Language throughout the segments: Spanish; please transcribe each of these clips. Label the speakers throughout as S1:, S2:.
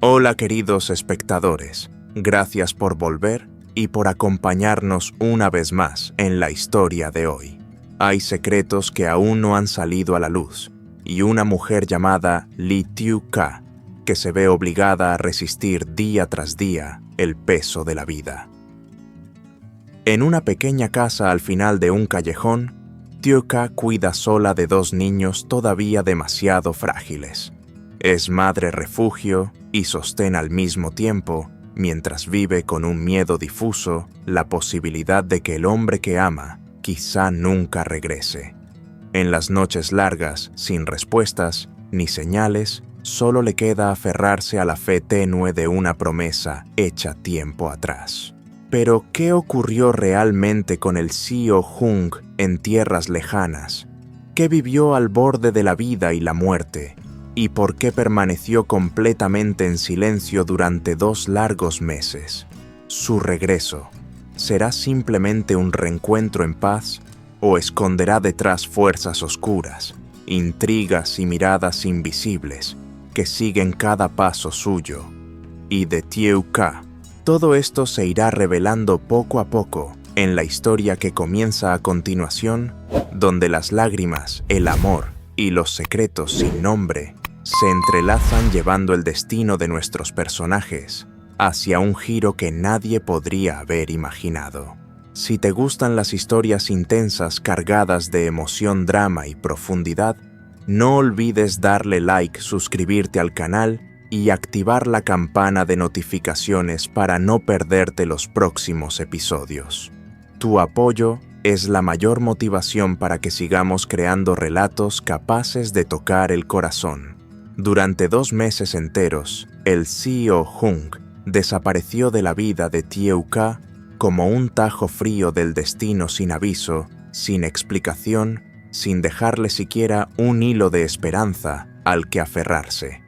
S1: Hola queridos espectadores, gracias por volver y por acompañarnos una vez más en la historia de hoy. Hay secretos que aún no han salido a la luz, y una mujer llamada Lee Tyu-ka, que se ve obligada a resistir día tras día el peso de la vida. En una pequeña casa al final de un callejón, Tyu-ka cuida sola de dos niños todavía demasiado frágiles. Es madre refugio y sostén al mismo tiempo, mientras vive con un miedo difuso, la posibilidad de que el hombre que ama quizá nunca regrese. En las noches largas, sin respuestas ni señales, solo le queda aferrarse a la fe tenue de una promesa hecha tiempo atrás. Pero, ¿qué ocurrió realmente con el Seo-jung en tierras lejanas? ¿Qué vivió al borde de la vida y la muerte? ¿Y por qué permaneció completamente en silencio durante 2 largos meses? ¿Su regreso será simplemente un reencuentro en paz o esconderá detrás fuerzas oscuras, intrigas y miradas invisibles que siguen cada paso suyo y de Tyu-ka? Todo esto se irá revelando poco a poco en la historia que comienza a continuación, donde las lágrimas, el amor y los secretos sin nombre se entrelazan llevando el destino de nuestros personajes hacia un giro que nadie podría haber imaginado. Si te gustan las historias intensas cargadas de emoción, drama y profundidad, no olvides darle like, suscribirte al canal y activar la campana de notificaciones para no perderte los próximos episodios. Tu apoyo es la mayor motivación para que sigamos creando relatos capaces de tocar el corazón. Durante 2 meses enteros, el Seo-jung desapareció de la vida de Tyu-ka como un tajo frío del destino sin aviso, sin explicación, sin dejarle siquiera un hilo de esperanza al que aferrarse.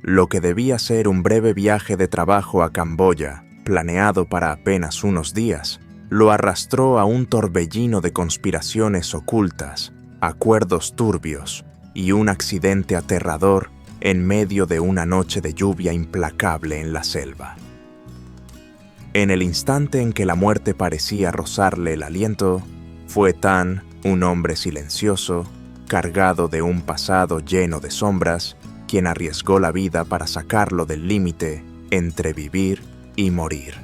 S1: Lo que debía ser un breve viaje de trabajo a Camboya, planeado para apenas unos días, lo arrastró a un torbellino de conspiraciones ocultas, acuerdos turbios y un accidente aterrador en medio de una noche de lluvia implacable en la selva. En el instante en que la muerte parecía rozarle el aliento, fue Tan, un hombre silencioso, cargado de un pasado lleno de sombras, quien arriesgó la vida para sacarlo del límite entre vivir y morir.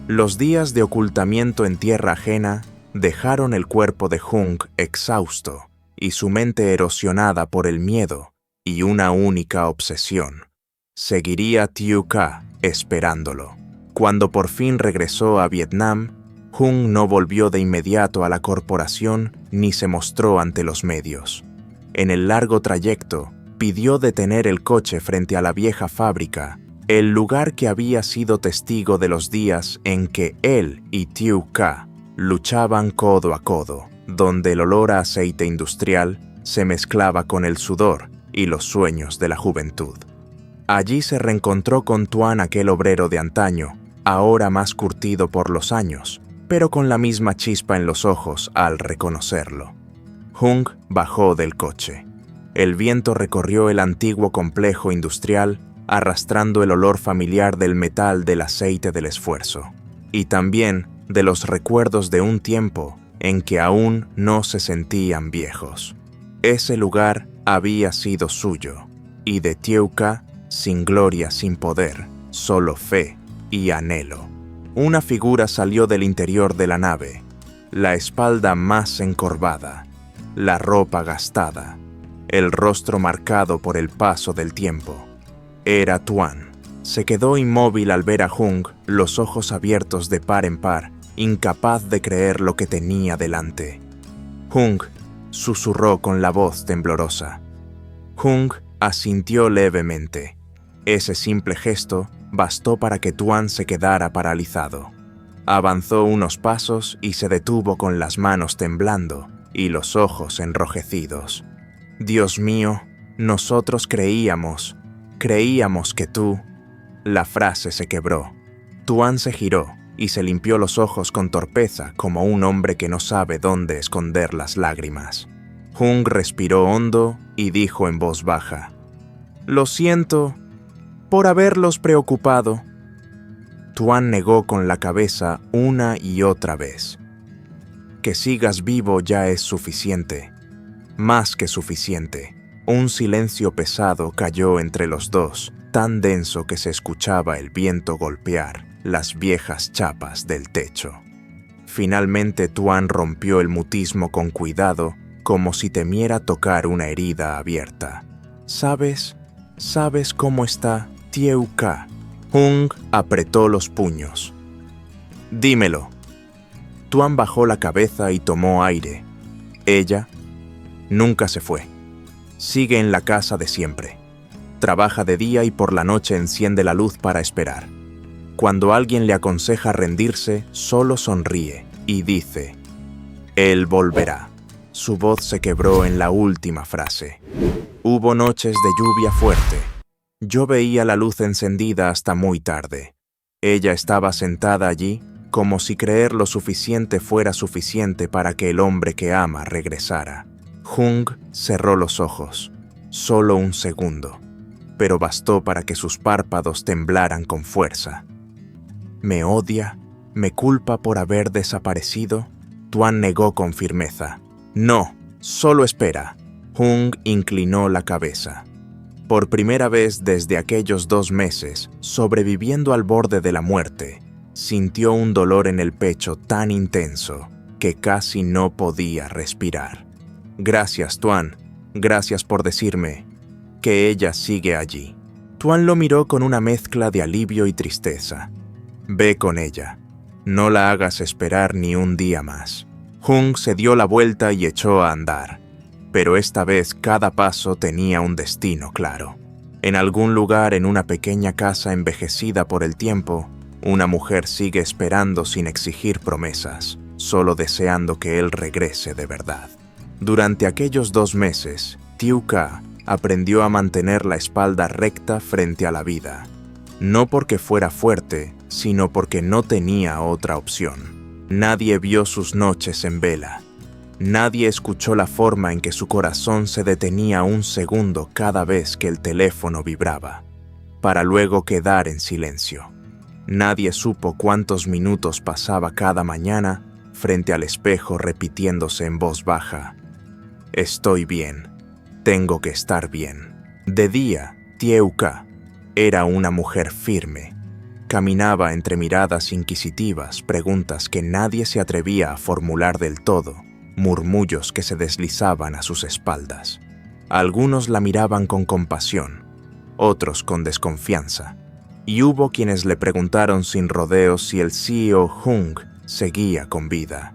S1: Los días de ocultamiento en tierra ajena dejaron el cuerpo de Jung exhausto y su mente erosionada por el miedo y una única obsesión. Seguiría Tyu-ka esperándolo. Cuando por fin regresó a Vietnam, Jung no volvió de inmediato a la corporación ni se mostró ante los medios. En el largo trayecto, pidió detener el coche frente a la vieja fábrica, el lugar que había sido testigo de los días en que él y Tyu-ka luchaban codo a codo, donde el olor a aceite industrial se mezclaba con el sudor y los sueños de la juventud. Allí se reencontró con Tuan, aquel obrero de antaño, ahora más curtido por los años, pero con la misma chispa en los ojos al reconocerlo. Jung bajó del coche. El viento recorrió el antiguo complejo industrial, arrastrando el olor familiar del metal, del aceite del esfuerzo, y también de los recuerdos de un tiempo en que aún no se sentían viejos. Ese lugar había sido suyo, y de Tyu-ka, sin gloria, sin poder, solo fe y anhelo. Una figura salió del interior de la nave, la espalda más encorvada, la ropa gastada, el rostro marcado por el paso del tiempo. Era Tuan. Se quedó inmóvil al ver a Jung, los ojos abiertos de par en par, incapaz de creer lo que tenía delante. Jung susurró con la voz temblorosa. Jung asintió levemente. Ese simple gesto bastó para que Tuan se quedara paralizado. Avanzó unos pasos y se detuvo con las manos temblando y los ojos enrojecidos. Dios mío, nosotros creíamos que tú... La frase se quebró. Tuan se giró y se limpió los ojos con torpeza como un hombre que no sabe dónde esconder las lágrimas. Jung respiró hondo y dijo en voz baja: «Lo siento». por haberlos preocupado. Tuan negó con la cabeza una y otra vez. Que sigas vivo ya es suficiente, más que suficiente. Un silencio pesado cayó entre los dos, tan denso que se escuchaba el viento golpear las viejas chapas del techo. Finalmente Tuan rompió el mutismo con cuidado, como si temiera tocar una herida abierta. ¿Sabes cómo está Tieuca? Hung apretó los puños. Dímelo. Tuan bajó la cabeza y tomó aire. Ella nunca se fue. Sigue en la casa de siempre. Trabaja de día y por la noche enciende la luz para esperar. Cuando alguien le aconseja rendirse, solo sonríe y dice: «Él volverá». Su voz se quebró en la última frase. Hubo noches de lluvia fuerte. Yo veía la luz encendida hasta muy tarde. Ella estaba sentada allí, como si creer lo suficiente fuera suficiente para que el hombre que ama regresara. Hung cerró los ojos, solo un segundo, pero bastó para que sus párpados temblaran con fuerza. ¿Me odia? ¿Me culpa por haber desaparecido? Tuan negó con firmeza. No, solo espera. Hung inclinó la cabeza. Por primera vez desde aquellos 2 meses, sobreviviendo al borde de la muerte, sintió un dolor en el pecho tan intenso que casi no podía respirar. Gracias, Tuan. Gracias por decirme que ella sigue allí. Tuan lo miró con una mezcla de alivio y tristeza. Ve con ella. No la hagas esperar ni un día más. Hung se dio la vuelta y echó a andar. Pero esta vez cada paso tenía un destino claro. En algún lugar en una pequeña casa envejecida por el tiempo, una mujer sigue esperando sin exigir promesas, solo deseando que él regrese de verdad. Durante aquellos 2 meses, Tieuca aprendió a mantener la espalda recta frente a la vida. No porque fuera fuerte, sino porque no tenía otra opción. Nadie vio sus noches en vela. Nadie escuchó la forma en que su corazón se detenía un segundo cada vez que el teléfono vibraba, para luego quedar en silencio. Nadie supo cuántos minutos pasaba cada mañana frente al espejo repitiéndose en voz baja: «Estoy bien, tengo que estar bien». De día, Tieuca era una mujer firme. Caminaba entre miradas inquisitivas, preguntas que nadie se atrevía a formular del todo, murmullos que se deslizaban a sus espaldas. Algunos la miraban con compasión, otros con desconfianza, y hubo quienes le preguntaron sin rodeos si el CEO Hung seguía con vida.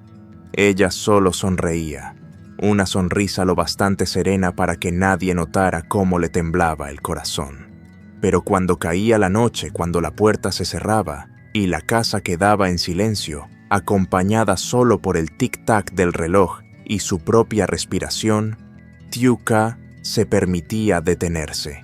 S1: Ella solo sonreía, una sonrisa lo bastante serena para que nadie notara cómo le temblaba el corazón. Pero cuando caía la noche, cuando la puerta se cerraba y la casa quedaba en silencio, acompañada solo por el tic-tac del reloj y su propia respiración, Tieuca se permitía detenerse.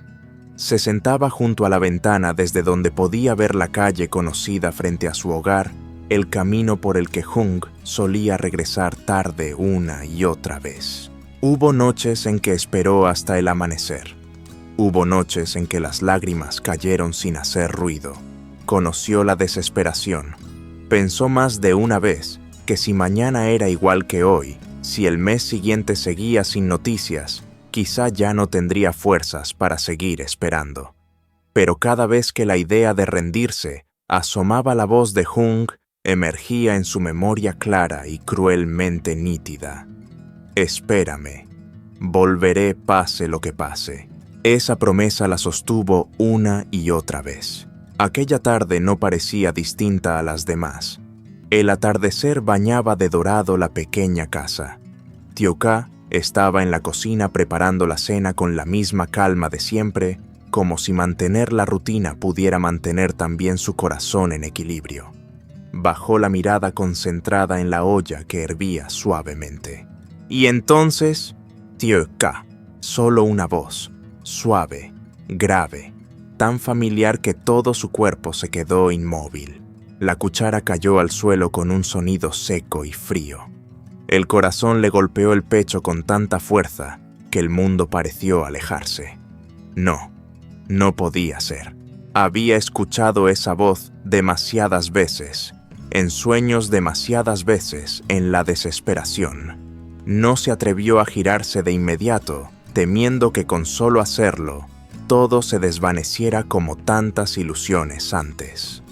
S1: Se sentaba junto a la ventana desde donde podía ver la calle conocida frente a su hogar, el camino por el que Hung solía regresar tarde una y otra vez. Hubo noches en que esperó hasta el amanecer. Hubo noches en que las lágrimas cayeron sin hacer ruido. Conoció la desesperación. Pensó más de una vez que si mañana era igual que hoy, si el mes siguiente seguía sin noticias, quizá ya no tendría fuerzas para seguir esperando. Pero cada vez que la idea de rendirse asomaba, la voz de Hung emergía en su memoria clara y cruelmente nítida. «Espérame. Volveré pase lo que pase». Esa promesa la sostuvo una y otra vez. Aquella tarde no parecía distinta a las demás. El atardecer bañaba de dorado la pequeña casa. Tieuca estaba en la cocina preparando la cena con la misma calma de siempre, como si mantener la rutina pudiera mantener también su corazón en equilibrio. Bajó la mirada concentrada en la olla que hervía suavemente. Y entonces, Tieuca, solo una voz, suave, grave, tan familiar que todo su cuerpo se quedó inmóvil. La cuchara cayó al suelo con un sonido seco y frío. El corazón le golpeó el pecho con tanta fuerza que el mundo pareció alejarse. No podía ser. Había escuchado esa voz demasiadas veces, en sueños demasiadas veces, en la desesperación. No se atrevió a girarse de inmediato, temiendo que con solo hacerlo, todo se desvaneciera como tantas ilusiones antes.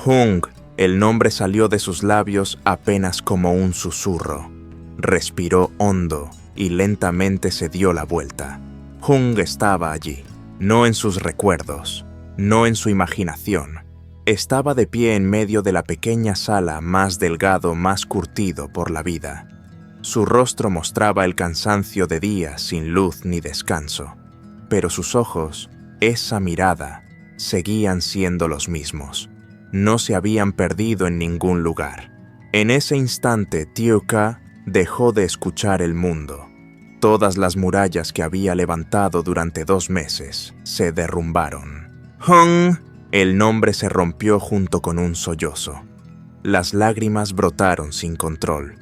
S1: Hung, el nombre salió de sus labios apenas como un susurro. Respiró hondo y lentamente se dio la vuelta. Hung estaba allí, no en sus recuerdos, no en su imaginación. Estaba de pie en medio de la pequeña sala, más delgado, más curtido por la vida. Su rostro mostraba el cansancio de días sin luz ni descanso, pero sus ojos, esa mirada, seguían siendo los mismos. No se habían perdido en ningún lugar. En ese instante, Tyuka dejó de escuchar el mundo. Todas las murallas que había levantado durante 2 meses se derrumbaron. Hung, el nombre se rompió junto con un sollozo. Las lágrimas brotaron sin control.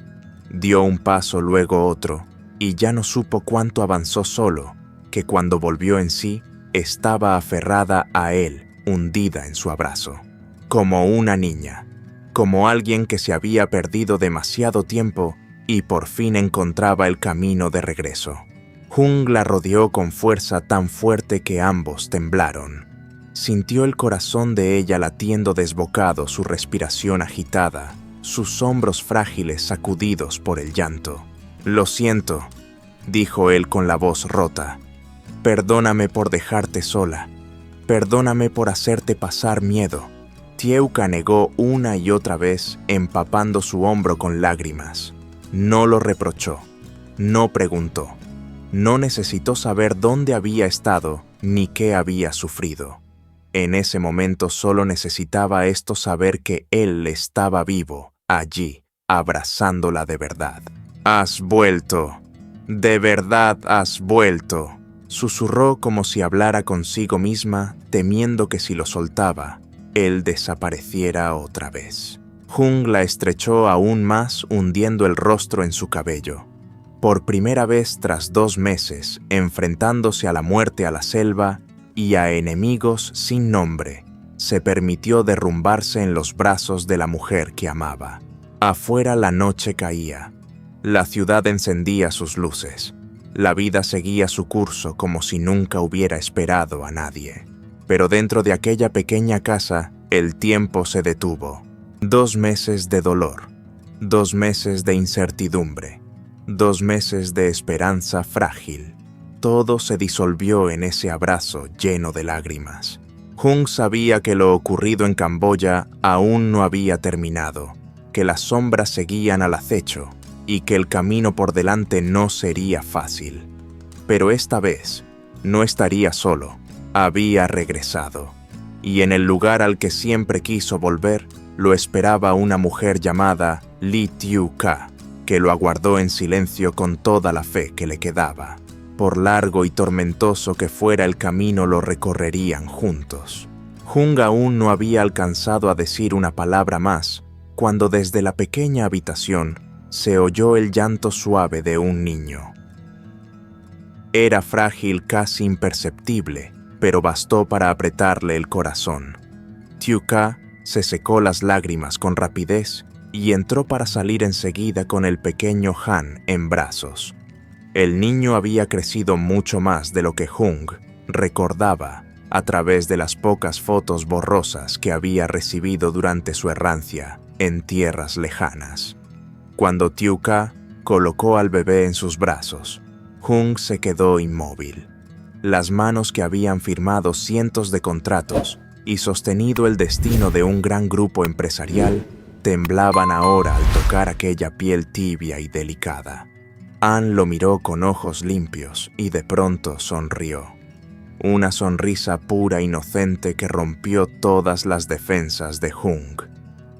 S1: Dio un paso, luego otro, y ya no supo cuánto avanzó solo, que cuando volvió en sí, estaba aferrada a él, hundida en su abrazo. Como una niña, como alguien que se había perdido demasiado tiempo y por fin encontraba el camino de regreso. Hung la rodeó con fuerza tan fuerte que ambos temblaron. Sintió el corazón de ella latiendo desbocado, su respiración agitada, sus hombros frágiles sacudidos por el llanto. «Lo siento», dijo él con la voz rota. «Perdóname por dejarte sola. Perdóname por hacerte pasar miedo». Tyuka negó una y otra vez, empapando su hombro con lágrimas. No lo reprochó, no preguntó, no necesitó saber dónde había estado ni qué había sufrido. En ese momento solo necesitaba esto, saber que él estaba vivo, allí, abrazándola de verdad. «Has vuelto, de verdad has vuelto», susurró como si hablara consigo misma, temiendo que si lo soltaba, él desapareciera otra vez. Hung la estrechó aún más, hundiendo el rostro en su cabello. Por primera vez tras 2 meses, enfrentándose a la muerte, a la selva y a enemigos sin nombre, se permitió derrumbarse en los brazos de la mujer que amaba. Afuera la noche caía. La ciudad encendía sus luces. La vida seguía su curso como si nunca hubiera esperado a nadie. Pero dentro de aquella pequeña casa, el tiempo se detuvo. 2 meses de dolor, 2 meses de incertidumbre, 2 meses de esperanza frágil. Todo se disolvió en ese abrazo lleno de lágrimas. Hung sabía que lo ocurrido en Camboya aún no había terminado, que las sombras seguían al acecho y que el camino por delante no sería fácil. Pero esta vez no estaría solo. Había regresado, y en el lugar al que siempre quiso volver, lo esperaba una mujer llamada Lee Tyuka, que lo aguardó en silencio con toda la fe que le quedaba. Por largo y tormentoso que fuera el camino, lo recorrerían juntos. Hung aún no había alcanzado a decir una palabra más, cuando desde la pequeña habitación se oyó el llanto suave de un niño. Era frágil, casi imperceptible, pero bastó para apretarle el corazón. Tyuka se secó las lágrimas con rapidez y entró para salir enseguida con el pequeño Han en brazos. El niño había crecido mucho más de lo que Hung recordaba a través de las pocas fotos borrosas que había recibido durante su errancia en tierras lejanas. Cuando Tyuka colocó al bebé en sus brazos, Hung se quedó inmóvil. Las manos que habían firmado cientos de contratos y sostenido el destino de un gran grupo empresarial temblaban ahora al tocar aquella piel tibia y delicada. Ann lo miró con ojos limpios y de pronto sonrió. Una sonrisa pura, inocente, que rompió todas las defensas de Hung.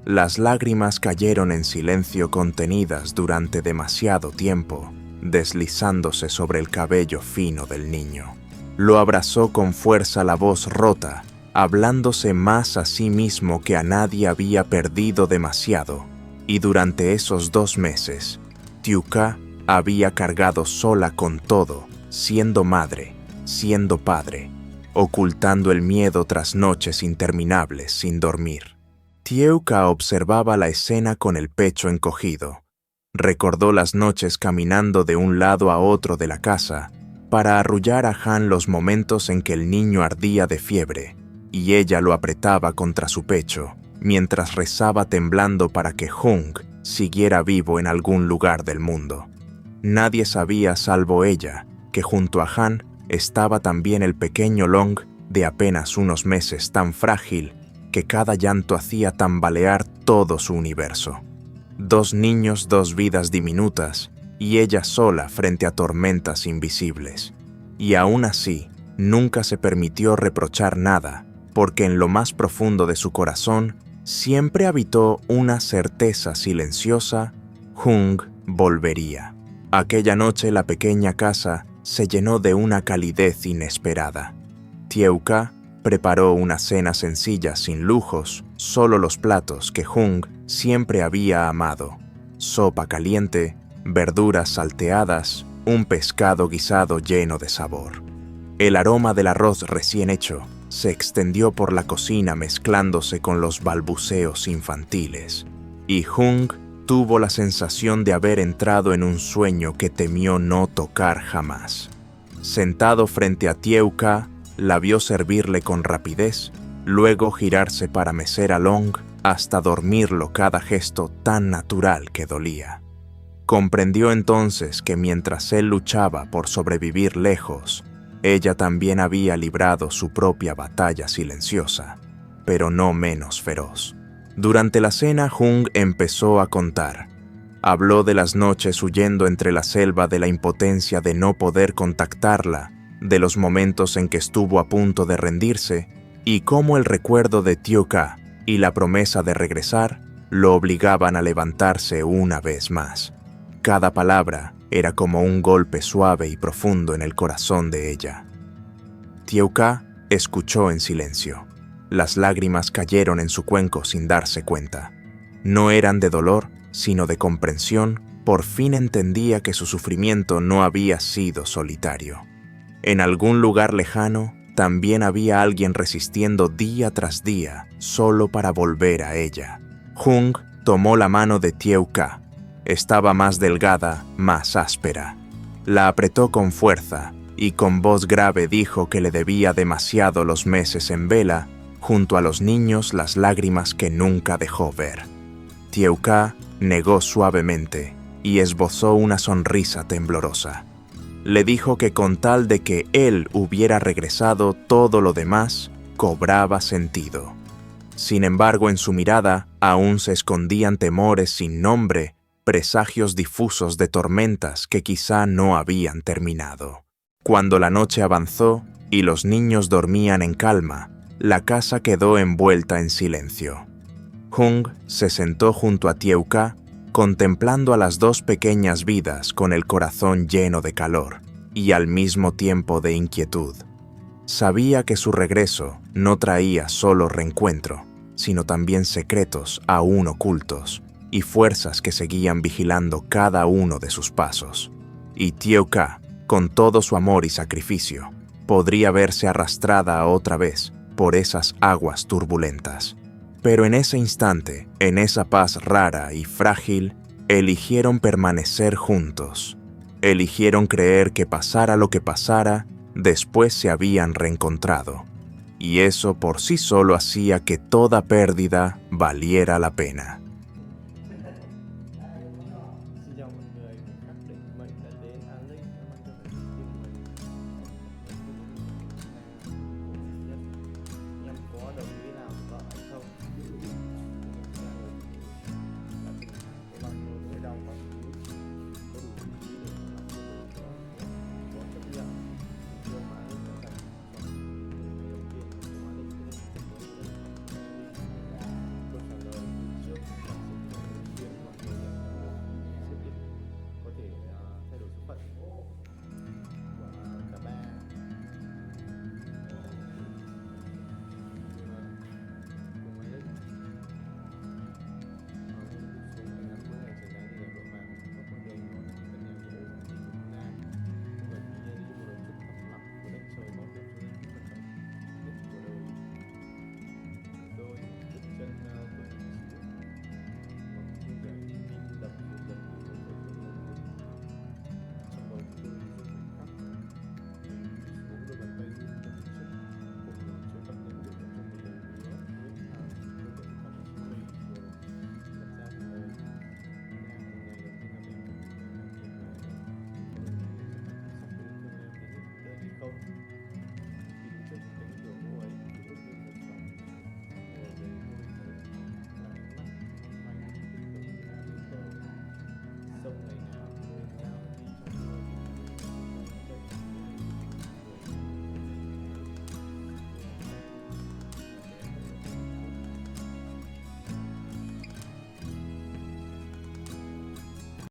S1: Las lágrimas cayeron en silencio, contenidas durante demasiado tiempo, deslizándose sobre el cabello fino del niño. Lo abrazó con fuerza, la voz rota, hablándose más a sí mismo que a nadie. Había perdido demasiado, y durante esos 2 meses, Tyuka había cargado sola con todo, siendo madre, siendo padre, ocultando el miedo tras noches interminables sin dormir. Tieuca observaba la escena con el pecho encogido. Recordó las noches caminando de un lado a otro de la casa para arrullar a Han, los momentos en que el niño ardía de fiebre y ella lo apretaba contra su pecho mientras rezaba temblando para que Hung siguiera vivo en algún lugar del mundo. Nadie sabía, salvo ella, que junto a Han estaba también el pequeño Long de apenas unos meses, tan frágil que cada llanto hacía tambalear todo su universo. 2 niños, 2 vidas diminutas, y ella sola frente a tormentas invisibles. Y aún así, nunca se permitió reprochar nada, porque en lo más profundo de su corazón siempre habitó una certeza silenciosa: Hung volvería. Aquella noche la pequeña casa se llenó de una calidez inesperada. Tieuca preparó una cena sencilla sin lujos, solo los platos que Hung siempre había amado: sopa caliente, verduras salteadas, un pescado guisado lleno de sabor. El aroma del arroz recién hecho se extendió por la cocina mezclándose con los balbuceos infantiles, y Hung tuvo la sensación de haber entrado en un sueño que temió no tocar jamás. Sentado frente a Tieuca, la vio servirle con rapidez, luego girarse para mecer a Long hasta dormirlo, cada gesto tan natural que dolía. Comprendió entonces que mientras él luchaba por sobrevivir lejos, ella también había librado su propia batalla silenciosa, pero no menos feroz. Durante la cena, Hung empezó a contar. Habló de las noches huyendo entre la selva, de la impotencia de no poder contactarla, de los momentos en que estuvo a punto de rendirse, y cómo el recuerdo de Tieuca y la promesa de regresar lo obligaban a levantarse una vez más. Cada palabra era como un golpe suave y profundo en el corazón de ella. Tieuca escuchó en silencio. Las lágrimas cayeron en su cuenco sin darse cuenta. No eran de dolor, sino de comprensión. Por fin entendía que su sufrimiento no había sido solitario. En algún lugar lejano, también había alguien resistiendo día tras día, solo para volver a ella. Hung tomó la mano de Tieuca. Estaba más delgada, más áspera. La apretó con fuerza y con voz grave dijo que le debía demasiado los meses en vela, junto a los niños, las lágrimas que nunca dejó ver. Tieuca negó suavemente y esbozó una sonrisa temblorosa. Le dijo que con tal de que él hubiera regresado, todo lo demás cobraba sentido. Sin embargo, en su mirada aún se escondían temores sin nombre, presagios difusos de tormentas que quizá no habían terminado. Cuando la noche avanzó y los niños dormían en calma, la casa quedó envuelta en silencio. Hung se sentó junto a Tieuca, contemplando a las 2 pequeñas vidas con el corazón lleno de calor y al mismo tiempo de inquietud. Sabía que su regreso no traía solo reencuentro, sino también secretos aún ocultos y fuerzas que seguían vigilando cada uno de sus pasos. Y Tieuca, con todo su amor y sacrificio, podría verse arrastrada otra vez por esas aguas turbulentas. Pero en ese instante, en esa paz rara y frágil, eligieron permanecer juntos. Eligieron creer que pasara lo que pasara, después se habían reencontrado. Y eso por sí solo hacía que toda pérdida valiera la pena.